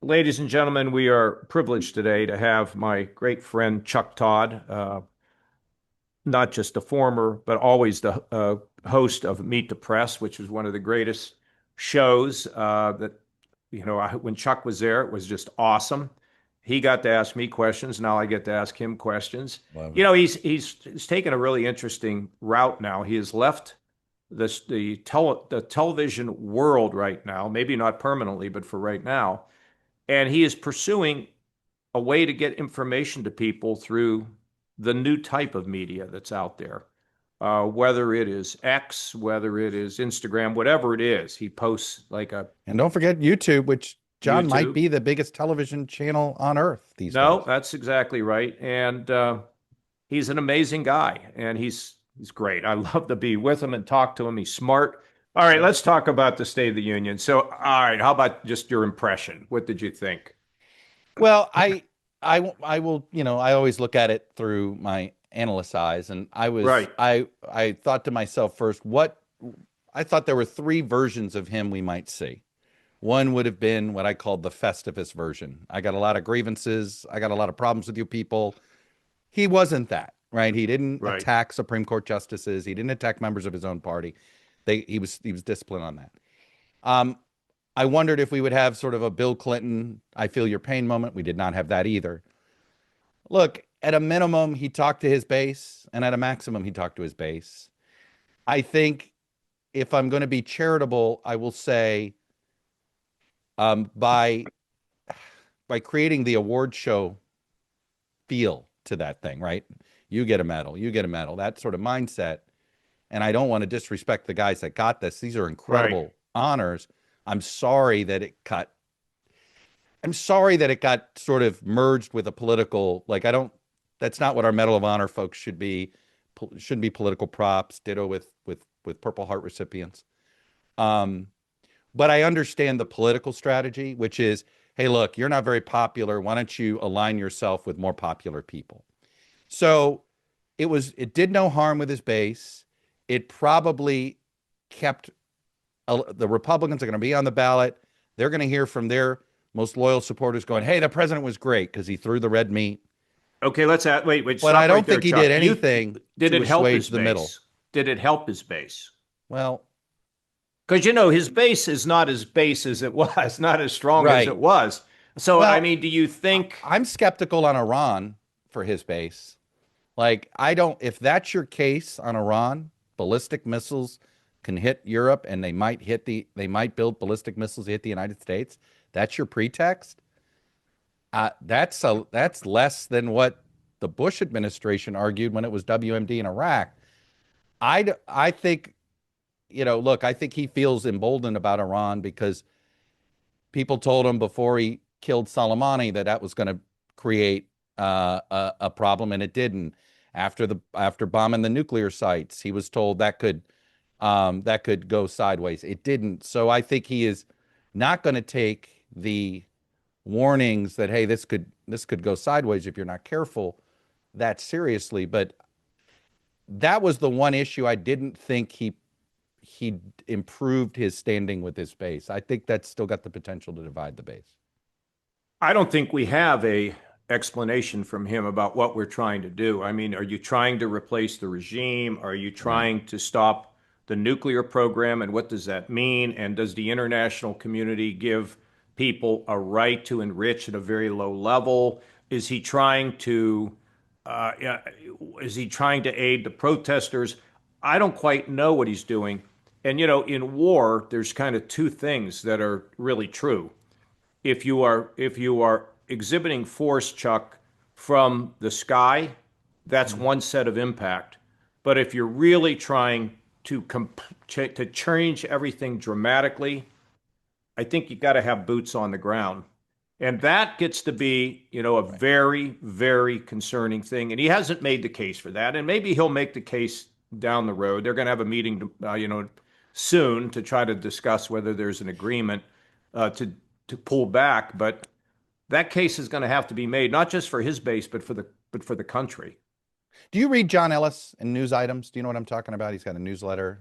Ladies and gentlemen, we are privileged today to have my great friend Chuck Todd, not just the former, but always the host of Meet the Press, which is one of the greatest shows when Chuck was there, it was just awesome. He got to ask me questions. Now I get to ask him questions. Love You it. know, he's taken a really interesting route now. He has left the television world right now, maybe not permanently, but for right now, and he is pursuing a way to get information to people through the new type of media that's out there. Whether it is X, whether it is Instagram, whatever it is, he posts like a And don't forget YouTube, which John might YouTube. be the biggest television channel on earth these No, days. that's exactly right. And he's an amazing guy, and he's great. I love to be with him and talk to him. He's smart. All right, Yep. let's talk about the State of the Union. So, all right, how about just your impression? What did you think? Well, I will, I always look at it through my analyst eyes, and Right. I thought to myself first, what I thought there were three versions of him we might see. One would have been what I called the Festivus version. I got a lot of grievances. I got a lot of problems with you people. He wasn't that, right? He didn't Right. attack Supreme Court justices. He didn't attack members of his own party. He was disciplined on that. Um, I wondered if we would have sort of a Bill Clinton, I feel your pain moment. We did not have that either. Look, at a minimum, he talked to his base, and at a maximum, he talked to his base. I think if I'm going to be charitable, I will say by creating the award show feel to that thing, right? You get a medal, you get a medal, that sort of mindset. And I don't want to disrespect the guys that got this. These are Right. incredible honors. I'm sorry that it cut. I'm sorry that it got sort of merged with a political, like I don't, that's not what our Medal of Honor folks should be. Shouldn't be political props. Ditto with Purple Heart recipients. Um, but I understand the political strategy, which is, hey, look, you're not very popular. Why don't you align yourself with more popular people? So it did no harm with his base. It probably kept the Republicans are going to be on the ballot. They're going to hear from their most loyal supporters going, hey, the president was great because he threw the red meat. Okay, wait, But I stop right don't there, think he did Chuck. anything Did to it help assuage his the middle. base? Did it help his base? Well, Because his base is not as base as it was, not as strong as it right. was. So, I Well, mean, do you think? I'm skeptical on Iran for his base. Like, I don't, if that's your case on Iran, ballistic missiles can hit Europe and they might build ballistic missiles to hit the United States. That's your pretext. That's less than what the Bush administration argued when it was WMD in Iraq. I think, look, I think he feels emboldened about Iran because people told him before he killed Soleimani that that was going to create a problem, and it didn't. After bombing the nuclear sites, he was told that could go sideways. It didn't. So I think he is not going to take the warnings that hey, this could go sideways if you're not careful that seriously. But that was the one issue I didn't think he improved his standing with his base. I think that's still got the potential to divide the base. I don't think we have a explanation from him about what we're trying to do. I mean, are you trying to replace the regime? Are you Right. trying to stop the nuclear program? And what does that mean? And does the international community give people a right to enrich at a very low level? Is he trying to yeah, is he trying to aid the protesters? I don't quite know what he's doing. And in war, there's kind of two things that are really true. If you are exhibiting force, Chuck, from the sky, that's Mhm. one set of impact. But if you're really trying to change everything dramatically, I think you got to have boots on the ground. And that gets to be, a Right. very, very concerning thing. And he hasn't made the case for that. And maybe he'll make the case down the road. They're going to have a meeting, soon to try to discuss whether there's an agreement to pull back. But that case is going to have to be made, not just for his base, but for the country. Do you read John Ellis in news items? Do you know what I'm talking about? He's got a newsletter.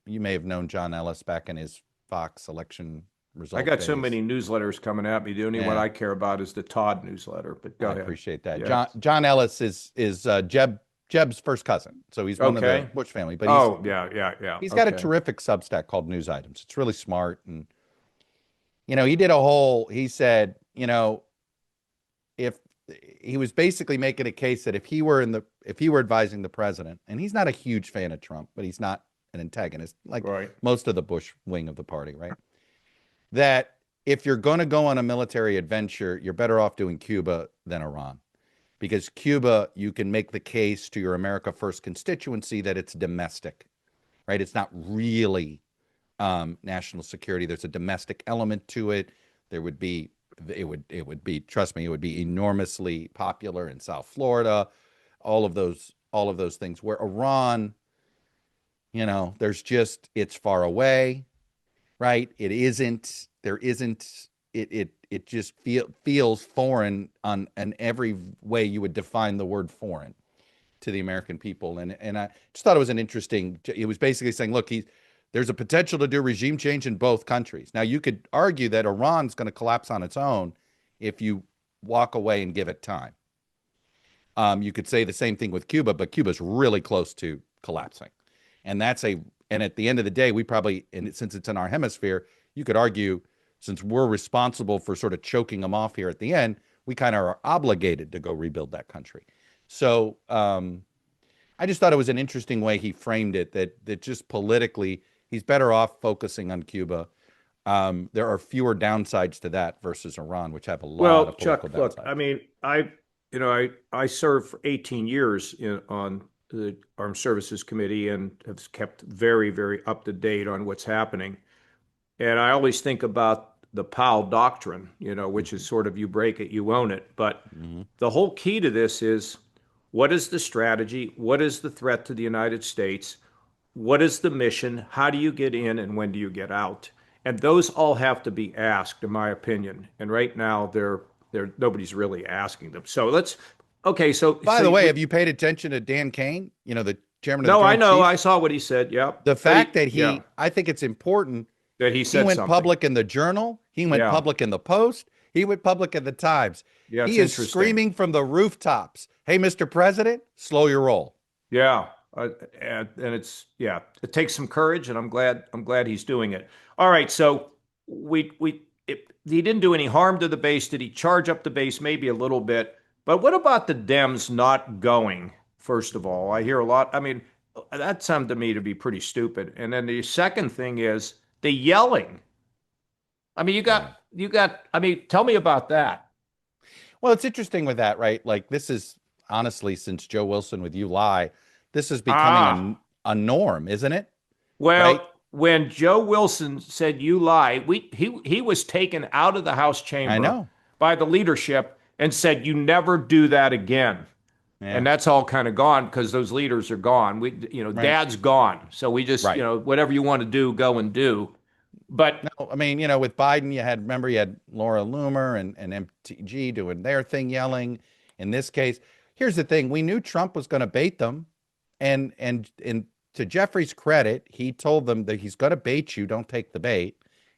You may have known John Ellis back in his Fox election I result got so based. many newsletters coming at me. The only one Yeah, I care about is the Todd newsletter. But go I ahead. appreciate that. Yeah. John Ellis is Jeb's first cousin, so he's one of the Okay. Bush family. But Oh, yeah, yeah, yeah. he's got a Okay. terrific Substack called News Items. It's really smart, and he did he said, if he was basically making a case that if he were advising the president, and he's not a huge fan of Trump, but he's not an antagonist like Right. most of the Bush wing of the party, right? That if you're going to go on a military adventure, you're better off doing Cuba than Iran. Because Cuba, you can make the case to your America First constituency that it's domestic, right? It's not really national security. There's a domestic element to it. There would be, it would be, trust me, it would be enormously popular in South Florida. All of those things. Where Iran, it's far away, right? It isn't. There isn't. It just feels foreign on every way you would define the word foreign to the American people. And I just thought it was an interesting. It was basically saying, look, there's a potential to do regime change in both countries. Now, you could argue that Iran's going to collapse on its own if you walk away and give it time. You could say the same thing with Cuba, but Cuba's really close to collapsing. And at the end of the day, and since it's in our hemisphere, you could argue, since we're responsible for sort of choking them off here at the end, we kind of are obligated to go rebuild that country. So I just thought it was an interesting way he framed it, that just politically, he's better off focusing on Cuba. There are fewer downsides to that versus Iran, which have a lot Well, of political Chuck, look, downsides. I mean, I served for 18 years on the Armed Services Committee and have kept very, very up to date on what's happening. And I always think about the Powell doctrine, which is sort of you break it, you own it. But Mm-hmm. the whole key to this is what is the strategy? What is the threat to the United States? What is the mission? How do you get in and when do you get out? And those all have to be asked, in my opinion. And right now, nobody's really asking them. So okay. So By the way, have you paid attention to Dan Kane, the chairman of the no, I Joint know. I Chiefs? saw what he said. Yeah, The but fact that yeah, I think it's important. that he He said went something. public in the Journal. He went Yeah, public in the Post. He went public in the Times. yeah, it's He is interesting. screaming from the rooftops, "Hey, Mr. President, slow your roll." Yeah, and it takes some courage, and I'm glad he's doing it. All right, so he didn't do any harm to the base. Did he charge up the base? Maybe a little bit. But what about the Dems not going? First of all, I hear a lot. I mean, that sounded to me to be pretty stupid. And then the second thing is the yelling. I mean, Yeah. I mean, tell me about that. Well, it's interesting with that, right? Like, this is honestly, since Joe Wilson with You Lie, this is becoming Ah, a norm, isn't it? Right? well, when Joe Wilson said you lie, he was taken out of the House I chamber know. by the leadership and said you never do that again. And Yeah. that's all kind of gone because those leaders are gone. Right. Dad's gone, so we just, Right. whatever you want to do, go and do. But No, I mean, with Biden, remember, you had Laura Loomer and MTG doing their thing, yelling. In this case, here's the thing: we knew Trump was going to bait them, and to Jeffrey's credit, he told them that he's going to bait you. Don't take the bait.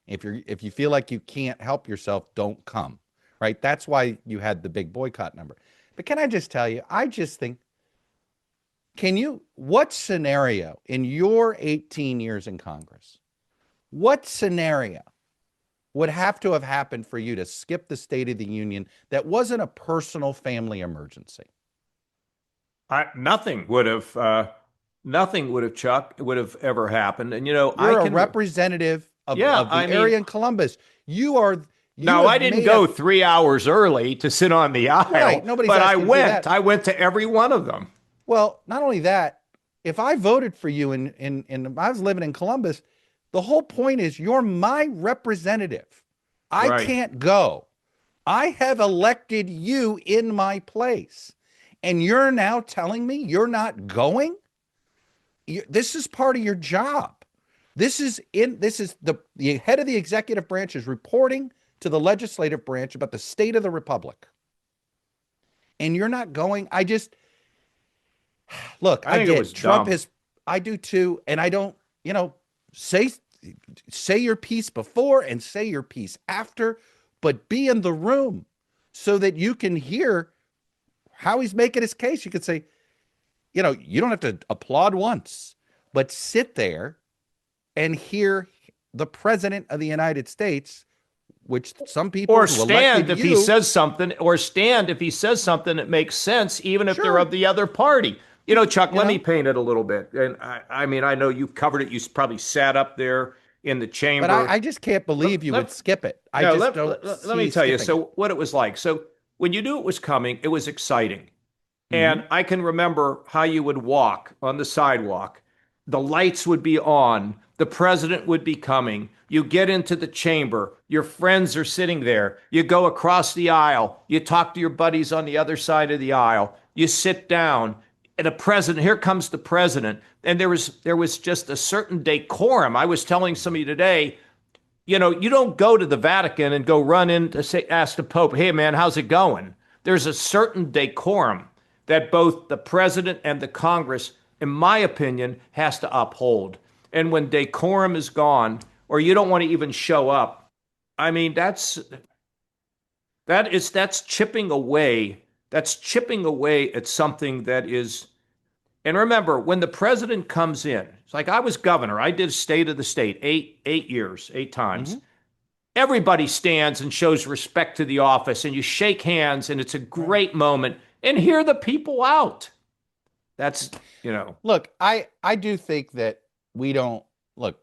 If you feel like you can't help yourself, don't come. Right? That's why you had the big boycott number. But can I just tell you? I just think, what scenario in your 18 years in Congress? What scenario would have to have happened for you to skip the State of the Union that wasn't a personal family emergency? nothing would have, Chuck, would have ever happened. And I You're a can, representative yeah, of I the mean, area in Columbus. You no, I have didn't made go 3 hours early to sit on the right. aisle, Nobody's but I asking you to do went. that. I went to every one of them. Well, not only that, if I voted for you and I was living in Columbus, the whole point is you're my representative. I Right. can't go. I have elected you in my place. And you're now telling me you're not going? This is part of your job. This is the head of the executive branch is reporting to the legislative branch about the state of the republic. And you're not going. Look, I I think it get was Trump dumb. has, I do too. And I don't, say say your piece before and say your piece after, but be in the room so that you can hear how he's making his case. You could say, you know, you don't have to applaud once, but sit there and hear the president of the United States, which some people Or who stand elected if he you, says something, or stand if he says something that makes sense, even if they're sure, of the other party. You know, Chuck, you let me know, paint it a little bit. And I mean, I know you've covered it. You probably sat up there in the but chamber. I just can't believe you would Let, skip it. I no, just let, don't let me see tell you. skipping it. So, what it was like. So, when you knew it was coming, it was exciting. Hmm. And I can remember how you would walk on the sidewalk. The lights would be on. The president would be coming. You get into the chamber. Your friends are sitting there. You go across the aisle. You talk to your buddies on the other side of the aisle. You sit down. And the president, here comes the president. And there was just a certain decorum. I was telling somebody today, you know, you don't go to the Vatican and go run in to say, ask the Pope, hey, man, how's it going? There's a certain decorum that both the president and the Congress, in my opinion, has to uphold. And when decorum is gone, or you don't want to even show up, I mean, that's chipping away. That's chipping away at something that is. And remember, when the president comes in, it's like I was governor. I did State of the State 8 years, 8 times. Hmm. Everybody stands and shows respect to the office, and you shake hands, and it's a Right. great moment. And hear the people out. That's, you know, Look, I do think that we don't look,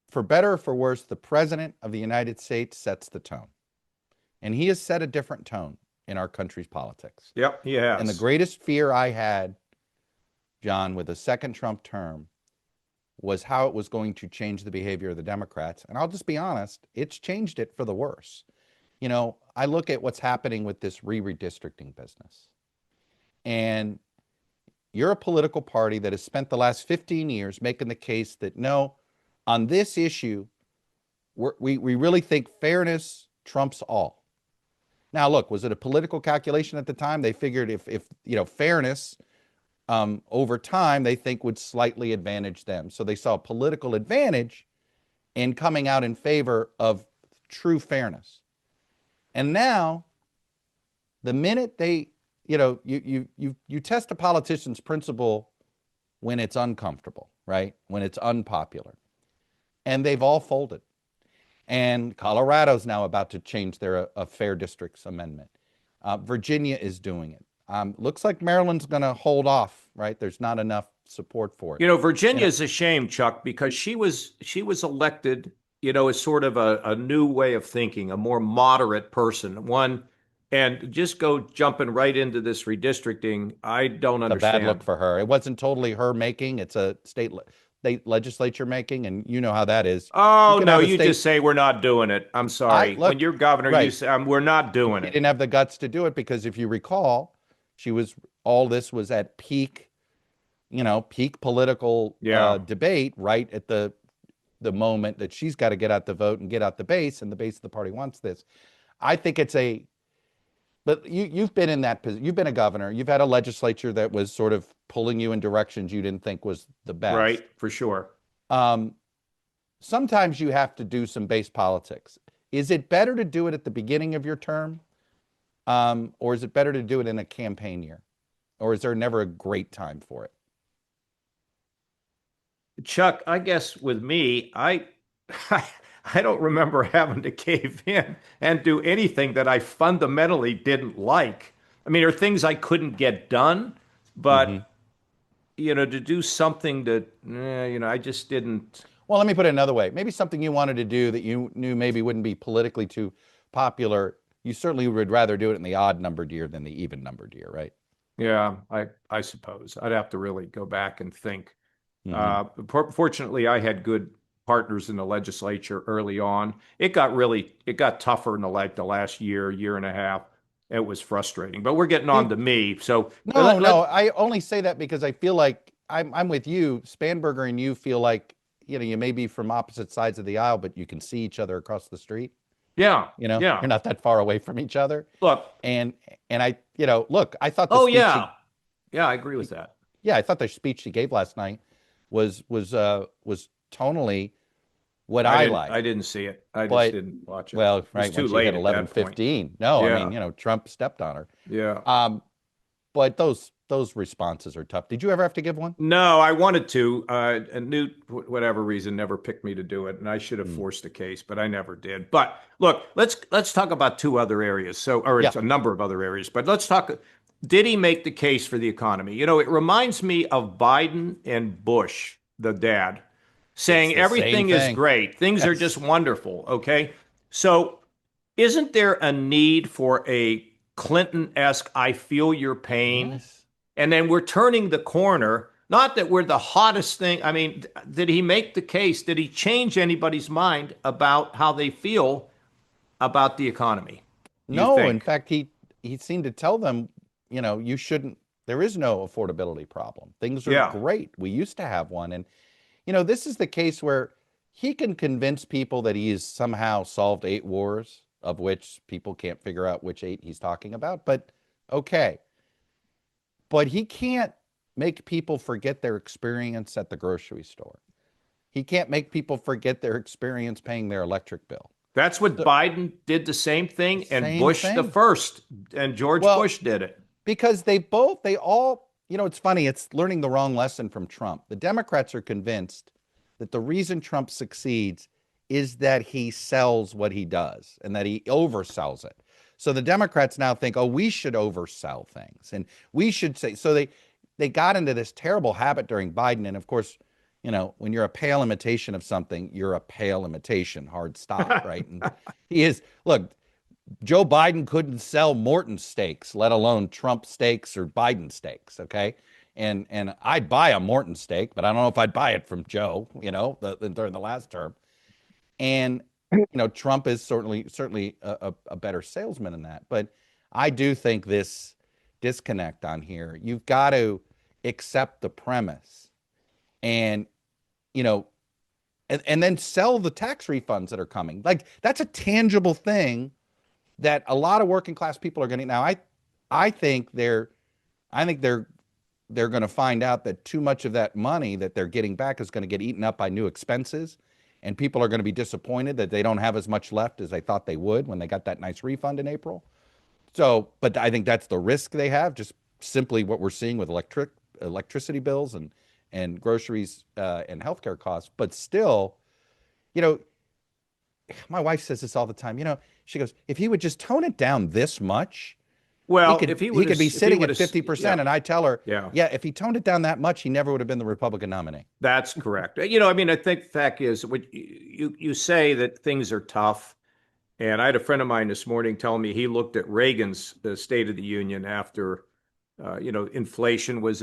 for better or for worse, the president of the United States sets the tone. And he has set a different tone in our country's politics. yep, he And the has. greatest fear I had, John, with a second Trump term was how it was going to change the behavior of the Democrats. And I'll just be honest, it's changed it for the worse. You know, I look at what's happening with this redistricting business. And you're a political party that has spent the last 15 years making the case that no, on this issue, we really think fairness trumps all. Now, look, was it a political calculation at the time? They figured if you know, fairness over time, they think would slightly advantage them. So they saw a political advantage in coming out in favor of true fairness. And now, the minute they, you know, you test a politician's principle when it's uncomfortable, right? When it's unpopular. And they've all folded. And Colorado's now about to change their fair districts amendment. Virginia is doing it. Looks like Maryland's going to hold off, right? There's not enough support for it. You know, You Virginia know, is a shame, Chuck, because she was elected, you know, as sort of a new way of thinking, a more moderate person. One, and just go jumping right into this redistricting, I don't it's a bad look understand. for her. It wasn't totally her making. It's a state legislature making, and you know how that is. You Oh could no, have a you just state. say we're not doing it. I'm I sorry. When look, you're governor, you right. say we're not She doing it. didn't have the guts to do it because if you recall, she was all this was at peak, you know, peak political Yeah. debate right at the moment that she's got to get out the vote and get out the base, and the base of the party wants this. I think it's a, but you've been in that position. You've been a governor. You've had a legislature that was sort of pulling you in directions you didn't think was the best. Right, for sure. Um, Sometimes you have to do some base politics. Is it better to do it at the beginning of your term, or is it better to do it in a campaign year, or is there never a great time for it? Chuck, I guess with me, I I don't remember having to cave in and do anything that I fundamentally didn't like. I mean, there are things I couldn't get done, Hmm. but you know, to do something that you know, I just didn't. Well, let me put it another way. Maybe something you wanted to do that you knew maybe wouldn't be politically too popular. You certainly would rather do it in the odd numbered year than the even numbered year, right? Yeah, I suppose I'd have to really go back and think. Hmm. Fortunately, I had good partners in the legislature early on. It got tougher in the last year and a half. It was frustrating, but we're getting on You to me. So No, no. I only say that because I feel like I'm with you. Spanberger and you feel like, you know, you may be from opposite sides of the aisle, but you can see each other across the street. yeah, You know, yeah. you're not that far away from each other. Look, And I, you know, look, I thought the oh speech yeah, yeah, I agree with that. yeah, I thought the speech she gave last night was tonally what I like. I didn't see it. I just But didn't watch it. well, It was right too when she hit late at that point. 11:15. No, I mean, Yeah. Trump stepped on her. Yeah. Um, but those responses are tough. Did you ever have to give one? No, I wanted to. And Newt, whatever reason, never picked me to do it, and I should have Mm. forced the case, but I never did. But look, let's talk about two other areas. So, or Yeah. it's a number of other areas, but let's talk. Did he make the case for the economy? It reminds me of Biden and Bush, the dad, It's saying the same everything is thing. great, things are just Yes. wonderful. Okay, so isn't there a need for a Clinton-esque "I feel your pain"? Yes. And then we're turning the corner. Not that we're the hottest thing. I mean, did he make the case? Did he change anybody's mind about how they feel about the economy? Do you No, in think? fact, he seemed to tell them, you shouldn't, there is no affordability problem. Things are Yeah. great. We used to have one. And, this is the case where he can convince people that he has somehow solved 8 wars, of which people can't figure out which 8 he's talking about. But okay. But he can't make people forget their experience at the grocery store. He can't make people forget their experience paying their electric bill. That's what So, Biden did the same thing, and same Bush the thing. first, and George Well, Bush did it. because they all, it's funny, it's learning the wrong lesson from Trump. The Democrats are convinced that the reason Trump succeeds is that he sells what he does and that he oversells it. So the Democrats now think, oh, we should oversell things and we should say, so they got into this terrible habit during Biden. And of course, when you're a pale imitation of something, you're a pale imitation, hard stop, right? And he is, look, Joe Biden couldn't sell Morton steaks, let alone Trump steaks or Biden steaks. Okay. And I'd buy a Morton steak, but I don't know if I'd buy it from Joe, during the last term. And, Trump is certainly a better salesman than that. But I do think this disconnect on here, you've got to accept the premise and, you know, and then sell the tax refunds that are coming. Like that's a tangible thing that a lot of working class people are going to. Now, I think they're going to find out that too much of that money that they're getting back is going to get eaten up by new expenses, and people are going to be disappointed that they don't have as much left as they thought they would when they got that nice refund in April. So, but I think that's the risk they have, just simply what we're seeing with electricity bills and groceries and healthcare costs. But still, you know, my wife says this all the time. She goes, if he would just tone it down this much, he Well, could he could be if he sitting would at have, 50%. yeah, And I tell her, yeah. yeah, if he toned it down that much, he never would have been the Republican nominee. That's correct. I mean, I think the fact is, what you say that things are tough, and I had a friend of mine this morning tell me he looked at Reagan's the State of the Union after, inflation what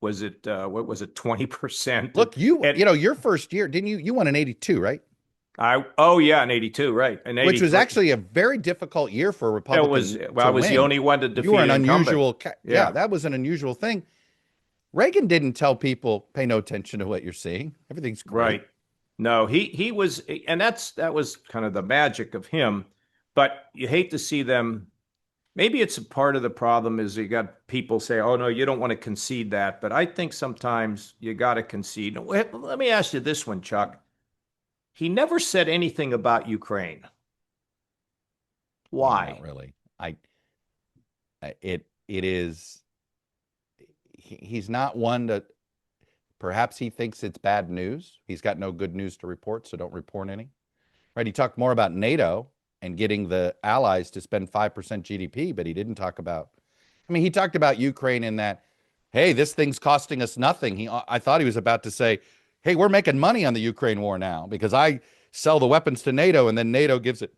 was it 20%, Look, and your first year, didn't you? You won in 82, right? oh yeah, in '82, right, in Which was '83. actually a very difficult year for a It was Republican well, I to was the win. only one to You were defeat an an incumbent. unusual, yeah, Yeah, that was an unusual thing. Reagan didn't tell people, pay no attention to what you're seeing. Everything's great. right. No, he was, and that was kind of the magic of him. But you hate to see them. Maybe it's a part of the problem is you got people say, "Oh no, you don't want to concede that." But I think sometimes you got to concede. Let me ask you this one, Chuck. He never said anything about Ukraine. Yeah, not Why? really. It is, he's not one to, perhaps he thinks it's bad news. He's got no good news to report, so don't report any. Right? He talked more about NATO and getting the allies to spend 5% GDP, but he didn't talk about, I mean, he talked about Ukraine in that, hey, this thing's costing us nothing. I thought he was about to say, hey, we're making money on the Ukraine war now because I sell the weapons to NATO and then NATO gives it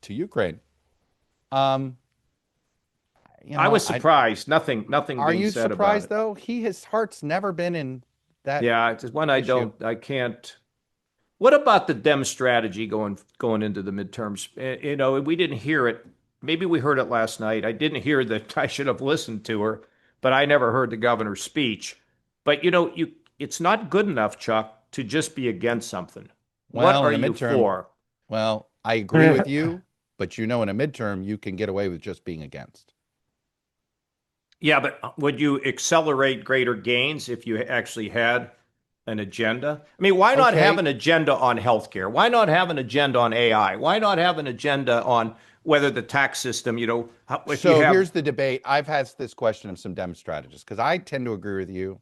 to Ukraine. Um, I was surprised. Nothing are being you said about surprised it. though? His heart's never been in that Yeah, it's just one issue. I can't. What about the Dem strategy going into the midterms? We didn't hear it. Maybe we heard it last night. I didn't hear that. I should have listened to her, but I never heard the governor's speech. But it's not good enough, Chuck, to just be against something. What Well, are in a you midterm, for? well, I agree with you, but in a midterm, you can get away with just being against. Yeah, but would you accelerate greater gains if you actually had an agenda? I mean, why not have Okay. an agenda on healthcare? Why not have an agenda on AI? Why not have an agenda on whether the tax system, if you So have, here's the debate. I've had this question of some Dem strategists because I tend to agree with you.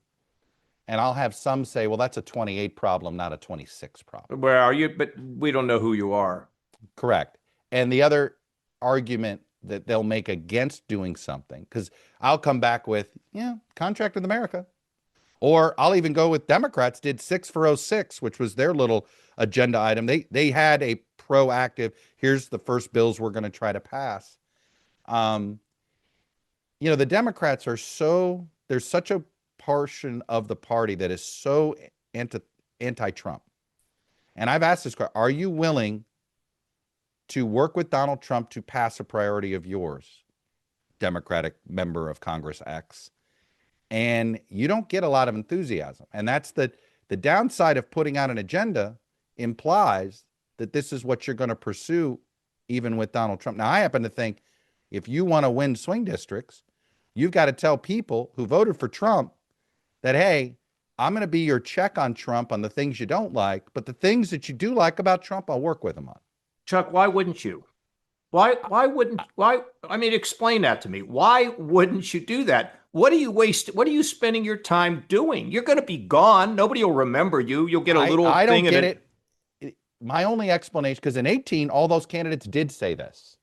And I'll have some say, well, that's a 28 problem, not a 26 problem. where are you? But we don't know who you are. Correct. And the other argument that they'll make against doing something, because I'll come back with, yeah, contract with America. Or I'll even go with Democrats did 6 for 06, which was their little agenda item. They had a proactive, here's the first bills we're going to try to pass. Um, the Democrats there's such a portion of the party that is so anti-Trump. And I've asked this question, are you willing to work with Donald Trump to pass a priority of yours, Democratic member of Congress X? And you don't get a lot of enthusiasm. And that's the downside of putting out an agenda implies that this is what you're going to pursue even with Donald Trump. Now, I happen to think if you want to win swing districts, you've got to tell people who voted for Trump that, hey, I'm going to be your check on Trump on the things you don't like, but the things that you do like about Trump, I'll work with him on. Chuck, why wouldn't you? Why? I mean, explain that to me. Why wouldn't you do that? What are you spending your time doing? You're going to be gone. Nobody will remember you. You'll get a little I don't thing in get it. it. My only explanation, because in 18, all those candidates did say this,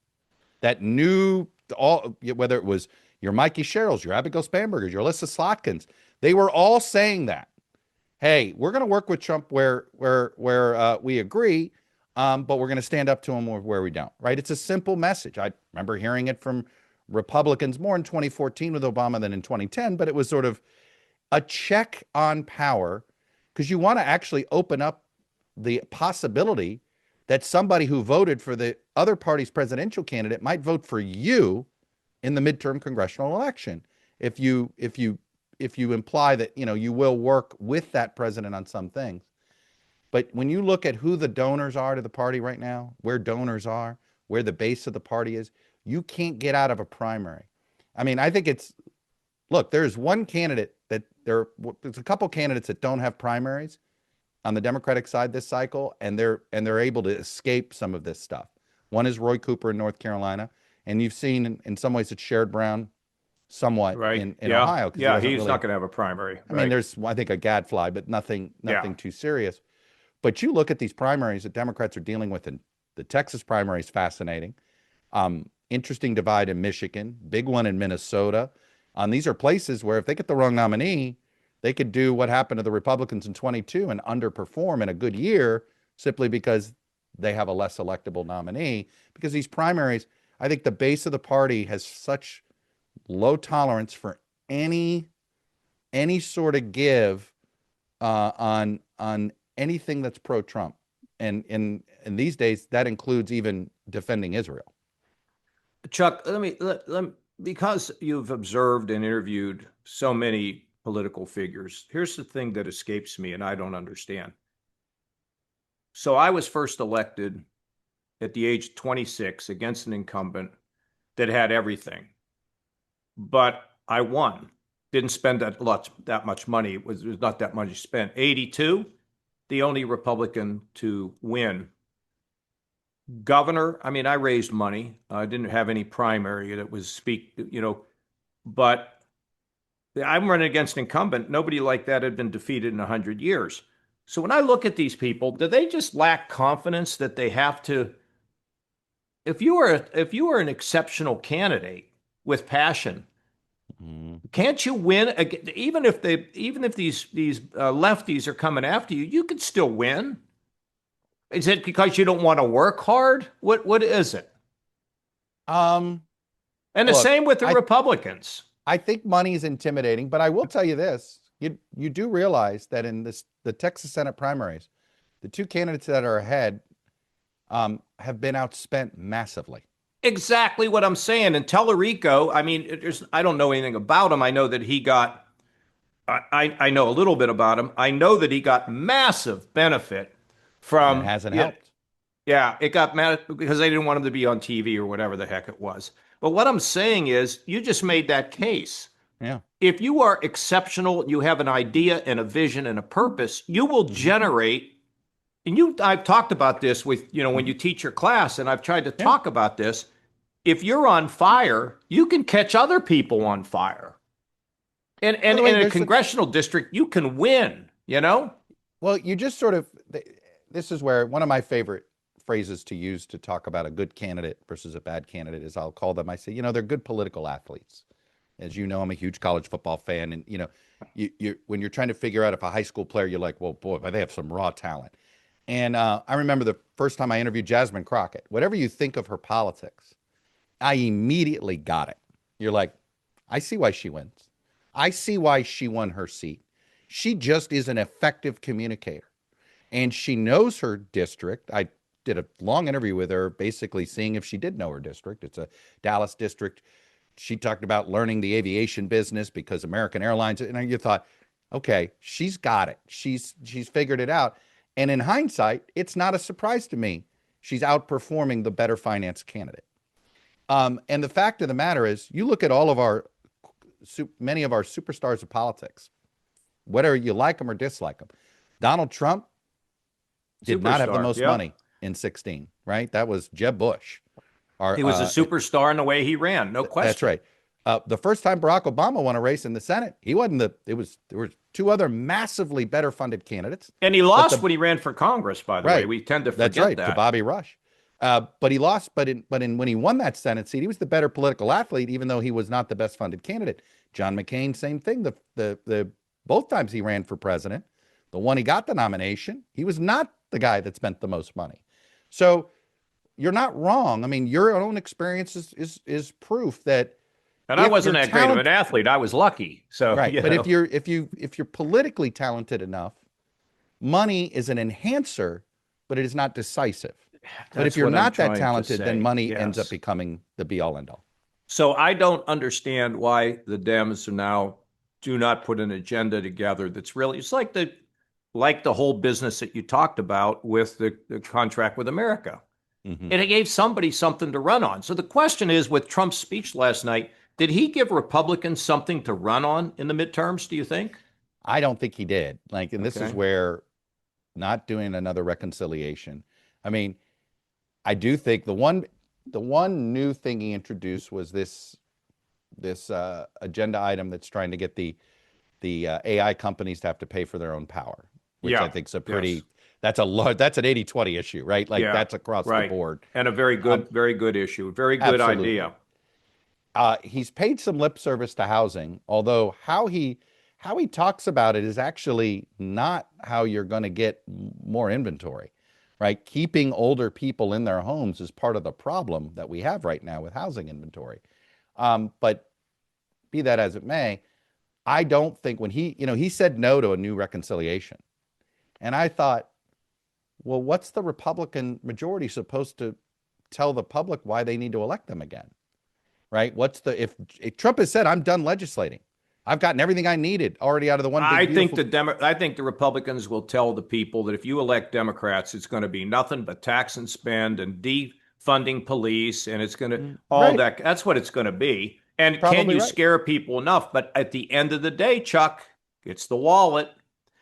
that new, whether it was your Mikey Sherrills, your Abigail Spanbergers, your Alyssa Slotkins, they were all saying that, hey, we're going to work with Trump where we agree, but we're going to stand up to him where we don't, right? It's a simple message. I remember hearing it from Republicans more in 2014 with Obama than in 2010, but it was sort of a check on power because you want to actually open up the possibility that somebody who voted for the other party's presidential candidate might vote for you in the midterm congressional election. If you imply that, you will work with that president on some things. But when you look at who the donors are to the party right now, where donors are, where the base of the party is, you can't get out of a primary. I mean, I think look, there's one candidate there's a couple candidates that don't have primaries on the Democratic side this cycle, and they're able to escape some of this stuff. One is Roy Cooper in North Carolina, and you've seen in some ways it's Sherrod Brown somewhat Right. in Yeah. Ohio because he Yeah. doesn't He's really. not going to have a primary. I mean, Right. there's I think a gadfly, but nothing Yeah. too serious. But you look at these primaries that Democrats are dealing with, and the Texas primary is fascinating. Interesting divide in Michigan, big one in Minnesota. These are places where if they get the wrong nominee, they could do what happened to the Republicans in 22 and underperform in a good year simply because they have a less electable nominee. Because these primaries, I think the base of the party has such low tolerance for any sort of give on anything that's pro-Trump, and in these days that includes even defending Israel. Chuck, because you've observed and interviewed so many political figures, here's the thing that escapes me and I don't understand. So I was first elected at the age of 26 against an incumbent that had everything, but I won. Didn't spend that much money. It was not that much spent. 82, the only Republican to win. Governor, I mean, I raised money. I didn't have any primary that was but I'm running against an incumbent. Nobody like that had been defeated in 100 years. So when I look at these people, do they just lack confidence that they have to? If you are an exceptional candidate with passion, can't you win? Even if these lefties are coming after you, you could still win. Is it because you don't want to work hard? What is it? Um, And the Look, same with the Republicans. I think money is intimidating, but I will tell you this: you do realize that in the Texas Senate primaries, the two candidates that are ahead have been outspent massively. Exactly what I'm saying. And Tellerico, I mean, I don't know anything about him. I know that he got, I know a little bit about him. I know that he got massive benefit And it from, hasn't yeah, helped. yeah, it got mad because they didn't want him to be on TV or whatever the heck it was. But what I'm saying is, you just made that case. Yeah. If you are exceptional, you have an idea and a vision and a purpose, you will Hmm. generate. And I've talked about this with, when Hmm. you teach your class, and I've tried to Yeah. talk about this. If you're on fire, you can catch other people on fire. And, By and, the way, and in a there's a, congressional district, you can win. well, you just sort of, this is where one of my favorite phrases to use to talk about a good candidate versus a bad candidate is I'll call them, I say, they're good political athletes. As you know, I'm a huge college football fan. And, when you're trying to figure out if a high school player, you're like, well, boy, but they have some raw talent. And I remember the first time I interviewed Jasmine Crockett, whatever you think of her politics, I immediately got it. You're like, I see why she wins. I see why she won her seat. She just is an effective communicator and she knows her district. I did a long interview with her, basically seeing if she did know her district. It's a Dallas district. She talked about learning the aviation business because American Airlines, and you thought, okay, she's got it. She's figured it out. And in hindsight, it's not a surprise to me. She's outperforming the better finance candidate. And the fact of the matter is, you look at all of many of our superstars of politics, whether you like them or dislike them. Donald Trump did not have the Superstar. most Yeah. money in 16, right? That was Jeb Bush. Our, He was a superstar in the way he ran, no that's question. right. The first time Barack Obama won a race in the Senate, he wasn't there were two other massively better funded candidates, And he but lost when he ran for Congress, by the way. right, We tend to that's forget right, to that. Bobby Rush. But he lost, when he won that Senate seat, he was the better political athlete, even though he was not the best funded candidate. John McCain, same thing. The both times he ran for president, the one he got the nomination, he was not the guy that spent the most money. So you're not wrong. I mean, your own experience is proof that And I if you're wasn't that great of an talented, athlete. I was lucky. So, right? But if you're politically talented enough, money is an enhancer, but it is not decisive. But if that's you're what I'm not that trying to talented, then say. money ends up Yes. becoming the be all end all. So I don't understand why the Dems are now do not put an agenda together that's really, it's like the whole business that you talked about with the contract with America. Hmm. And it gave somebody something to run on. So the question is, with Trump's speech last night, did he give Republicans something to run on in the midterms, do you think? I don't think he did. Like, and this is Okay. where not doing another reconciliation. I mean, I do think the one new thing he introduced was this agenda item that's trying to get the AI companies to have to pay for their own power, which I Yeah. think is a Yes. pretty that's an 80/20 issue, right? Like Yeah. that's across the Right. board. And a very good issue. Very good Absolutely. idea. He's paid some lip service to housing, although how he talks about it is actually not how you're going to get more inventory, right? Keeping older people in their homes is part of the problem that we have right now with housing inventory. But be that as it may, I don't think when he said no to a new reconciliation, and I thought, well, what's the Republican majority supposed to tell the public why they need to elect them again? Right? If Trump has said, I'm done legislating. I've gotten everything I needed already out of the one big beautiful. I think the Republicans will tell the people that if you elect Democrats, it's going to be nothing but tax and spend and defunding police, and it's going to all Right. that. That's what it's going to be. And can Probably you right. scare people enough? But at the end of the day, Chuck, it's the wallet.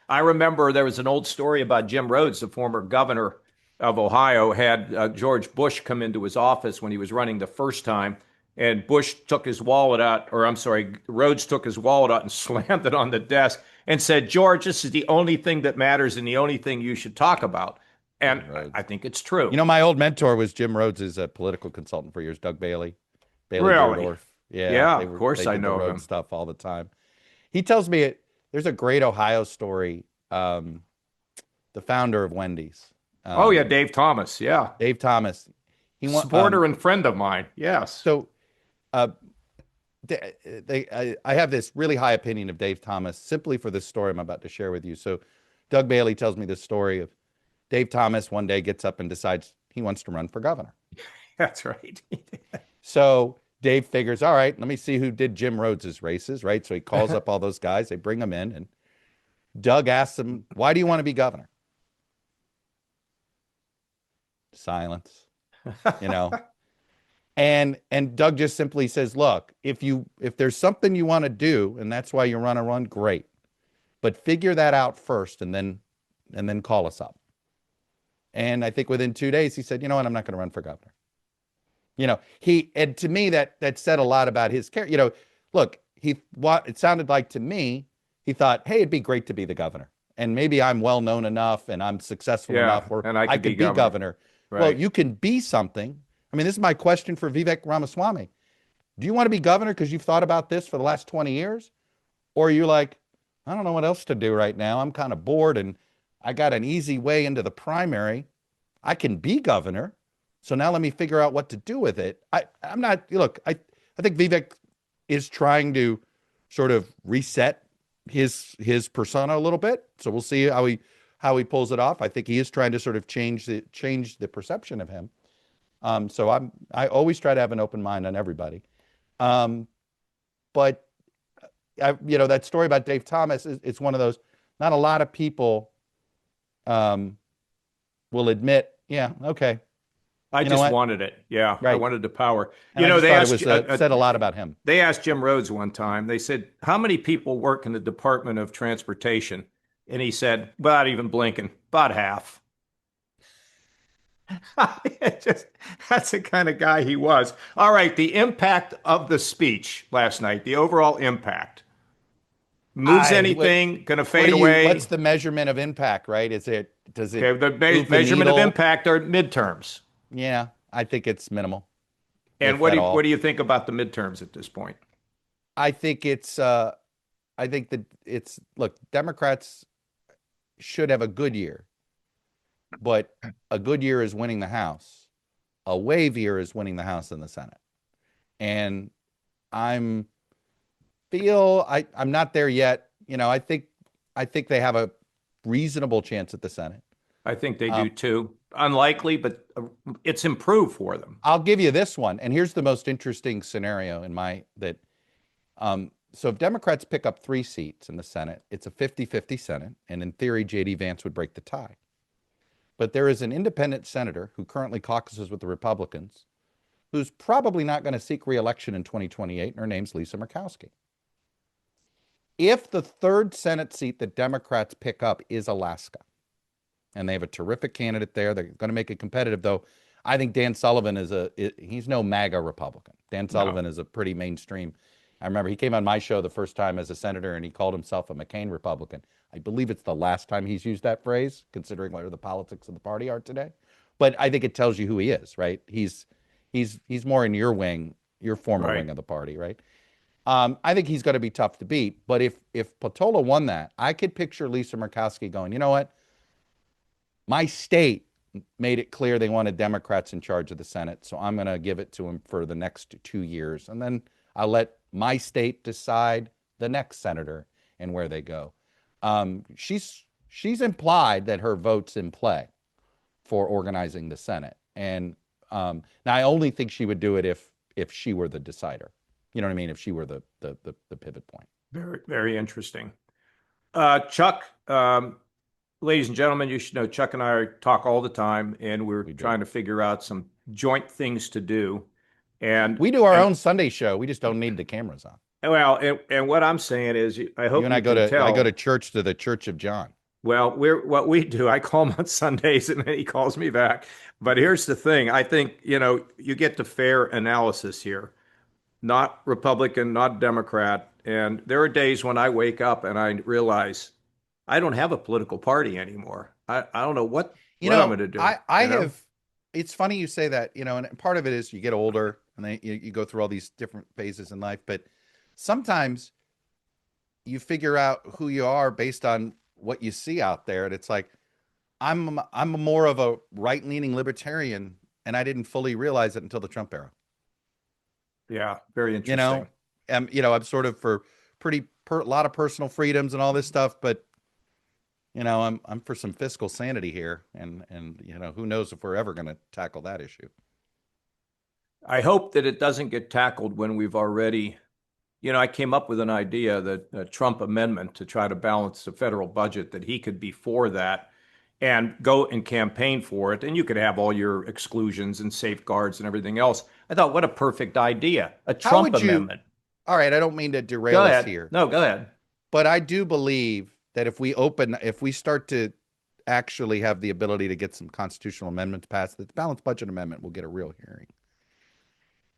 I remember there was an old story about Jim Rhodes, the former governor of Ohio, had George Bush come into his office when he was running the first time, and Bush took his wallet out, or I'm sorry, Rhodes took his wallet out and slammed it on the desk and said, George, this is the only thing that matters and the only thing you should talk about. And Jim I Rhodes. think it's true. My old mentor was Jim Rhodes' political consultant for years, Doug Bailey Really? Dierdorf. Yeah, Yeah, they of were course they I did the know of road him. stuff all the time. He tells me there's a great Ohio story. The founder of Wendy's, Oh, yeah, um, Dave Thomas. Yeah. Dave Thomas, he won. Supporter and friend of mine. Yes. So uh, I have this really high opinion of Dave Thomas simply for this story I'm about to share with you. So Doug Bailey tells me this story of Dave Thomas one day gets up and decides he wants to run for governor. That's right. So Dave figures, all right, let me see who did Jim Rhodes's races, right? So he calls up all those guys, they bring them in, and Doug asks him, why do you want to be governor? Silence, you know. And Doug just simply says, look, if there's something you want to do, and that's why you run a run, great. But figure that out first and then call us up. And I think within 2 days he said, you know what, I'm not going to run for governor. And to me that said a lot about his character. Look, it sounded like to me, he thought, hey, it'd be great to be the governor. And maybe I'm well known enough and I'm successful enough Yeah, where and I I could be could be governor. governor. Well, Right. you can be something. I mean, this is my question for Vivek Ramaswamy. Do you want to be governor because you've thought about this for the last 20 years? Or are you like, I don't know what else to do right now. I'm kind of bored and I got an easy way into the primary. I can be governor. So now let me figure out what to do with it. I'm not, look, I think Vivek is trying to sort of reset his persona a little bit. So we'll see how he pulls it off. I think he is trying to sort of change the perception of him. So I always try to have an open mind on everybody. But that story about Dave Thomas it's one of those. Not a lot of people will admit, yeah, okay, I you know just what, wanted it. Yeah, I right. wanted the power. And I just thought it was said a lot about him. They asked Jim Rhodes one time. They said, "How many people work in the Department of Transportation?" And he said, without even blinking, about half. Just, that's the kind of guy he was. All right, the impact of the speech last night, the overall impact. Moves I what anything, going to what fade do you what's away. the measurement of impact, right? Does it Okay, the move the measurement of needle? impact are midterms. Yeah, I think it's minimal, And if at what all. do you think about the midterms at this point? I think I think that it's look, Democrats should have a good year, but a good year is winning the House. A wave year is winning the House and the Senate. And I'm I'm not there yet. I think they have a reasonable chance at the Senate. I think they do Um, too. Unlikely, but it's improved for them. I'll give you this one, and here's the most interesting scenario so if Democrats pick up 3 seats in the Senate, it's a 50-50 Senate, and in theory, J.D. Vance would break the tie. But there is an independent senator who currently caucuses with the Republicans, who's probably not going to seek re-election in 2028, and her name's Lisa Murkowski. If the third Senate seat that Democrats pick up is Alaska, and they have a terrific candidate there, they're going to make it competitive, though. I think Dan Sullivan he's no MAGA Republican. Dan No. Sullivan is a pretty mainstream. I remember he came on my show the first time as a senator, and he called himself a McCain Republican. I believe it's the last time he's used that phrase, considering where the politics of the party are today. But I think it tells you who he is, right? He's more in your wing, your former Right. wing of the party, right? I think he's going to be tough to beat. But if Patola won that, I could picture Lisa Murkowski going, you know what? My state made it clear they wanted Democrats in charge of the Senate, so I'm going to give it to them for the next 2 years. And then I'll let my state decide the next senator and where they go. She's implied that her vote's in play for organizing the Senate. And now I only think she would do it if she were the decider. You know what I mean? If she were the pivot point. Very, very interesting. Chuck, ladies and gentlemen, you should know Chuck and I talk all the time, and we're We do. trying to figure out some joint things to do. And We do our own Sunday show. We just don't need the cameras on. well, and what I'm saying is, I You hope and you can I tell. go to church, to the Church of John. Well, what we do, I call him on Sundays and then he calls me back. But here's the thing. I think, you get the fair analysis here, not Republican, not Democrat. And there are days when I wake up and I realize I don't have a political party anymore. I don't know what I'm going to do, I have, it's funny you say that, and part of it is you get older and then you go through all these different phases in life, but sometimes you figure out who you are based on what you see out there. And it's like, I'm more of a right-leaning libertarian, and I didn't fully realize it until the Trump era. Yeah, very You know, interesting. I'm sort of for a lot of personal freedoms and all this stuff, but I'm for some fiscal sanity here, and who knows if we're ever going to tackle that issue. I hope that it doesn't get tackled when we've already, I came up with an idea that a Trump amendment to try to balance the federal budget, that he could be for that and go and campaign for it. And you could have all your exclusions and safeguards and everything else. I thought, what a perfect idea. A How Trump would you, amendment. all right, I don't mean to Go derail us ahead. here, No, go ahead. but I do believe that if we start to actually have the ability to get some constitutional amendments passed, that the balanced budget amendment will get a real hearing.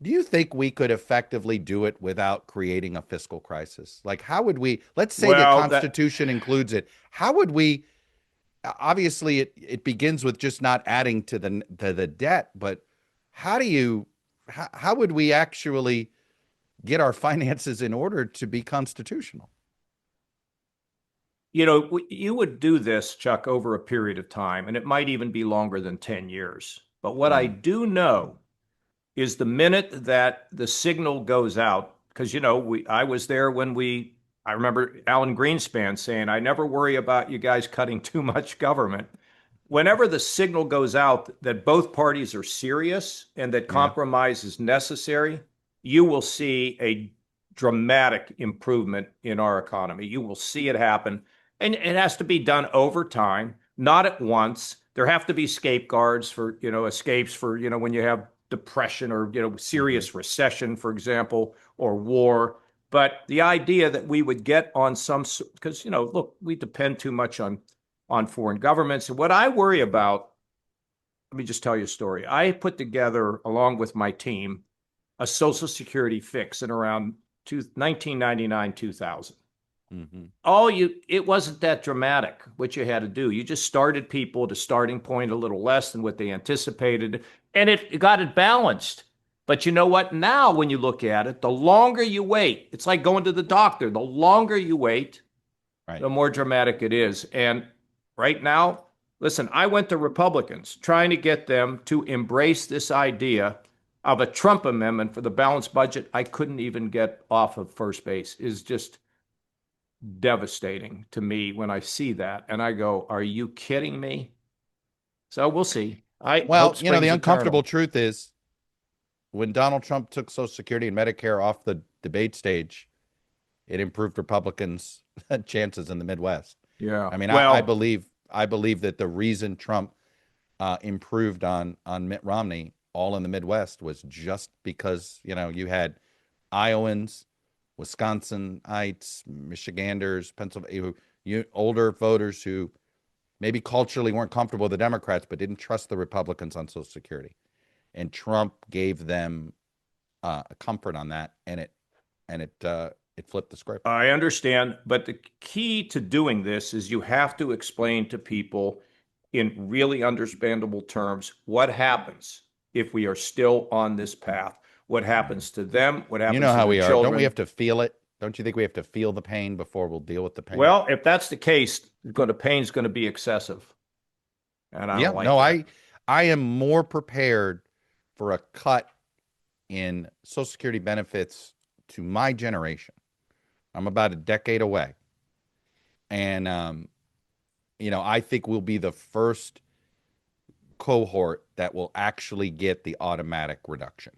Do you think we could effectively do it without creating a fiscal crisis? Like, how would we, let's say the Well, that Constitution includes it. How would we, obviously it begins with just not adding to the debt, but how do you, how would we actually get our finances in order to be constitutional? you would do this, Chuck, over a period of time, and it might even be longer than 10 years. But what I Mm, do know is the minute that the signal goes out, because I was there when I remember Alan Greenspan saying, I never worry about you guys cutting too much government. Whenever the signal goes out that both parties are serious and that yeah. compromise is necessary, you will see a dramatic improvement in our economy. You will see it happen. And it has to be done over time, not at once. There have to be scapeguards for, escapes for, when you have depression or, Hmm. serious recession, for example, or war. But the idea that we would get on some, because, look, we depend too much on foreign governments. And what I worry about, let me just tell you a story. I put together, along with my team, a Social Security fix in around 1999, 2000. Hmm. It wasn't that dramatic what you had to do. You just started people at a starting point a little less than what they anticipated, and it got it balanced. But you know what? Now, when you look at it, the longer you wait, it's like going to the doctor. The longer you wait, Right. the more dramatic it is. And right now, listen, I went to Republicans trying to get them to embrace this idea of a Trump amendment for the balanced budget. I couldn't even get off of first base. Is just devastating to me when I see that. And I go, are you kidding me? So we'll see. I Well, hope the spring's uncomfortable eternal. truth is when Donald Trump took Social Security and Medicare off the debate stage, it improved Republicans' chances in the Midwest. Yeah. I mean, Well, I believe that the reason Trump improved on Mitt Romney all in the Midwest was just because you had Iowans, Wisconsinites, Michiganders, Pennsylvania, older voters who maybe culturally weren't comfortable with the Democrats but didn't trust the Republicans on Social Security, and Trump gave them a comfort on that, and it flipped the script. I understand, but the key to doing this is you have to explain to people in really understandable terms what happens if we are still on this path. What happens to them? What You know happens to how their we are. Don't we children? have to feel it? Don't you think we have to feel the pain before we'll deal with the pain? Well, if that's the case, the pain's going to be excessive, and I Yeah, don't like no, that. I am more prepared for a cut in Social Security benefits to my generation. I'm about a decade away. And I think we'll be the first cohort that will actually get the automatic reduction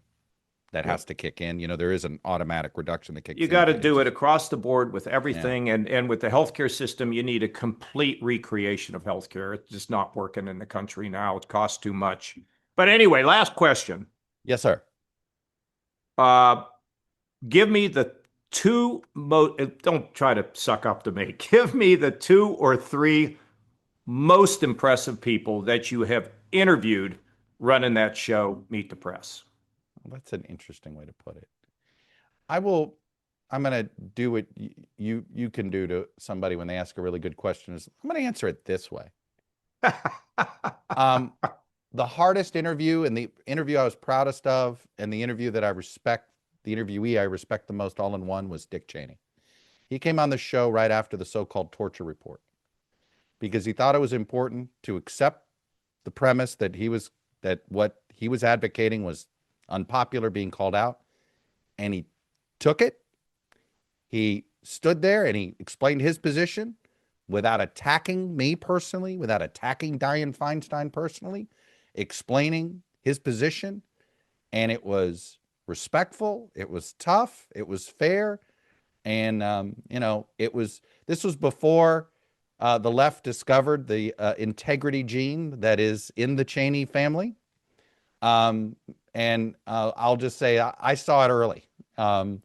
that Yep. has to kick in. There is an automatic reduction that You kicks in got if to you get do it just, across the board with yeah. everything, and with the healthcare system, you need a complete recreation of healthcare. It's just not working in the country now. It costs too much. But anyway, last question. Yes, sir. Uh, give me the two most. Don't try to suck up to me. Give me the two or three most impressive people that you have interviewed running that show, Meet the Press. Well, that's an interesting way to put it. I will. I'm going to do what you can do to somebody when they ask a really good question. Is I'm going to answer it this way. Um, the hardest interview and the interview I was proudest of, and the interview that I respect, the interviewee I respect the most all in one was Dick Cheney. He came on the show right after the so-called torture report because he thought it was important to accept the premise that what he was advocating was unpopular, being called out, and he took it. He stood there and he explained his position without attacking me personally, without attacking Dianne Feinstein personally, explaining his position. And it was respectful, it was tough, it was fair. And, this was before The left discovered the integrity gene that is in the Cheney family. Um, and I'll just say I saw it early. And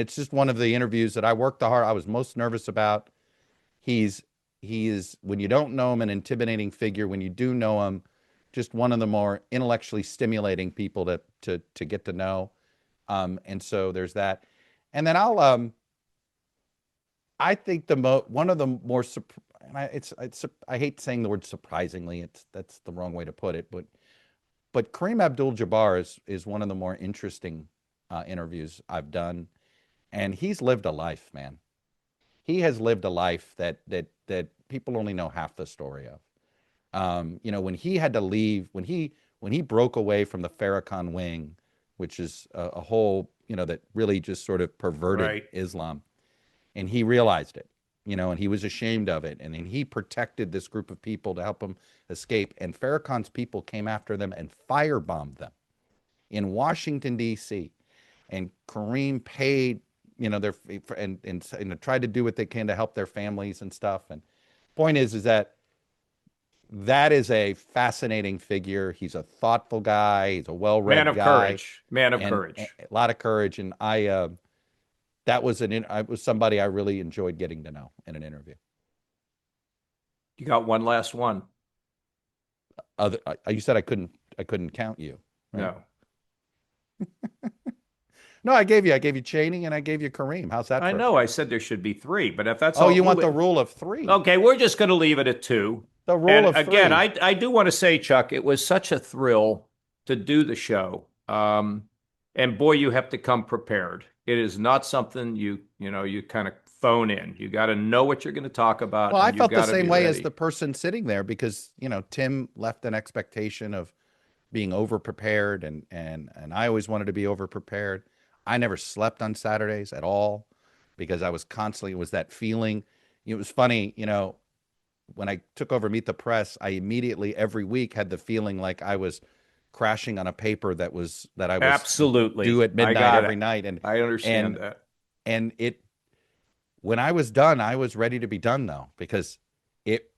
it's just one of the interviews that I worked the hard. I was most nervous about. He's he is, when you don't know him, an intimidating figure. When you do know him, just one of the more intellectually stimulating people to get to know. And so there's that. And then I think one of the more and I hate saying the word surprisingly. That's the wrong way to put it, but Kareem Abdul-Jabbar is one of the more interesting interviews I've done, and he's lived a life, man. He has lived a life that people only know half the story of. When he had to leave, when he broke away from the Farrakhan wing, which is a whole, that really just sort of perverted Right. Islam, and he realized it, and he was ashamed of it, and then he protected this group of people to help him escape. And Farrakhan's people came after them and firebombed them in Washington D.C. And Kareem paid, their and tried to do what they can to help their families and stuff. And point is that is a fascinating figure. He's a thoughtful guy. He's a Man well-read of guy, courage. Man of and courage. a lot of courage. And that was I was somebody I really enjoyed getting to know in an interview. You got one last one. You said I couldn't count you, right? No. No, I gave you Cheney and I gave you Kareem. How's that I for a know I pair? said there should be three, but if that's Oh, all, you want the rule of three? okay, we're just going to leave it at two. The rule And of again, three. I do want to say, Chuck, it was such a thrill to do the show. And boy, you have to come prepared. It is not something you kind of phone in. You got to know what you're going to talk about, Well, I and you felt the got to same be way as ready. the person sitting there because, Tim left an expectation of being over prepared and I always wanted to be over prepared. I never slept on Saturdays at all because I was constantly, it was that feeling. It was funny, when I took over Meet the Press, I immediately every week had the feeling like I was crashing on a paper that I was due Absolutely. at I midnight got every it. night. I understand And that. and it when I was done, I was ready to be done though, because it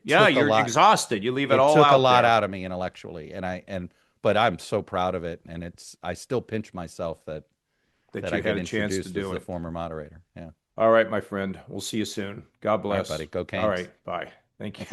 Yeah, took a you're lot. exhausted. You leave it It all took a out lot there out of me intellectually, but I'm so proud of it, and I still pinch myself that that I you had get a chance to introduced as do the it. former moderator. Yeah. All right, my friend. We'll see you soon. God All right, bless. buddy. Go All Canes. right. Bye. Thank you.